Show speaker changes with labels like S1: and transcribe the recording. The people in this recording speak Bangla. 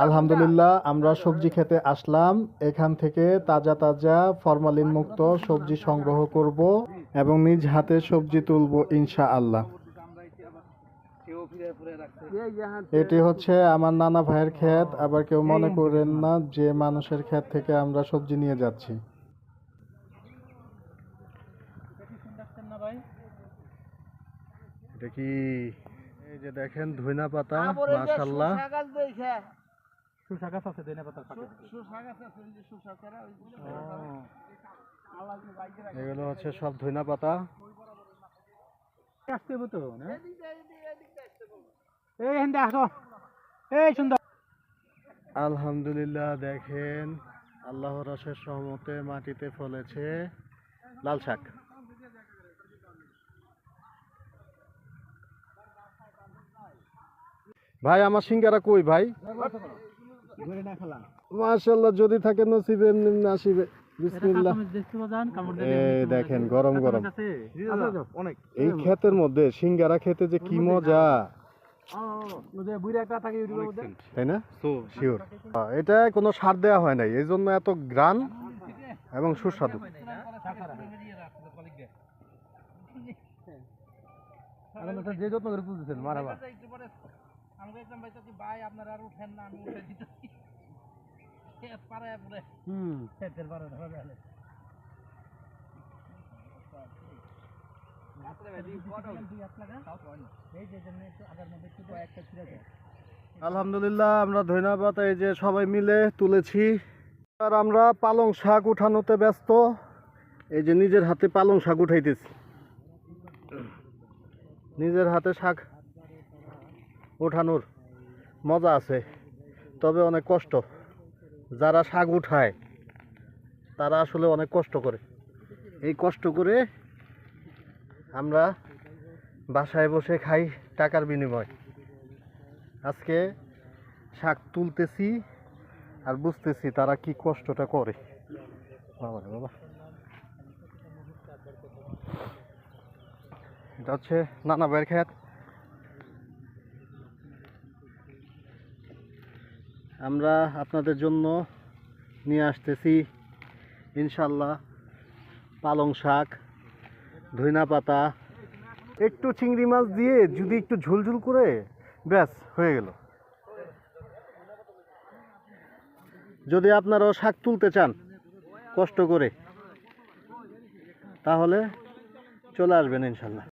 S1: আলহামদুলিল্লাহ, আমরা সবজি খেতে আসলাম। এখান থেকে তাজা তাজা ফরমালিন মুক্ত সবজি সংগ্রহ করব এবং নিজ হাতে সবজি তুলবো ইনশাআল্লাহ। এটি হচ্ছে আমার নানা ভাইয়ের ক্ষেত। আবার কেউ মনে করেন না যে মানুষের ক্ষেত থেকে আমরা সবজি নিয়ে যাচ্ছি। এটা কি? এই যে দেখেন ধইনা পাতা, মাশাআল্লাহ। এগুলো হচ্ছে সব ধইনা পাতা। আলহামদুলিল্লাহ, দেখেন আল্লাহর অশেষ রহমতে মাটিতে ফলেছে লাল শাক। ভাই আমার সিঙ্গারা কই ভাই? মাশাআল্লাহ, যদি থাকে নসিবে এমনি আসিবে। বিসমিল্লাহ। এই দেখেন গরম গরম। এই ক্ষেতের মধ্যে সিঙ্গারা খেতে যে কি মজা, তাই না? শিওর। এটা কোনো সার দেওয়া হয় নাই, এই জন্য এত গ্রান এবং সুস্বাদু। যে যত্ন করে তুলতেছেন মারাবা। আলহামদুলিল্লাহ, আমরা ধইনা পাতা এই যে সবাই মিলে তুলেছি। আর আমরা পালং শাক উঠানোতে ব্যস্ত। এই যে নিজের হাতে পালং শাক উঠাইতেছি। নিজের হাতে শাক উঠানোর মজা আছে, তবে অনেক কষ্ট। যারা শাক উঠায় তারা আসলে অনেক কষ্ট করে। এই কষ্ট করে আমরা বাসায় বসে খাই টাকার বিনিময়। আজকে শাক তুলতেছি আর বুঝতেছি তারা কি কষ্টটা করে। বাবা রে বাবা, এটা হচ্ছে নানা ভাইয়ের ক্ষেত। আমরা আপনাদের জন্য নিয়ে আসতেছি ইনশাল্লাহ পালং শাক, ধইনা পাতা, একটু চিংড়ি মাছ দিয়ে যদি একটু ঝোলঝোল করে, ব্যাস হয়ে গেল। যদি আপনারাও শাক তুলতে চান কষ্ট করে, তাহলে চলে আসবেন ইনশাল্লাহ।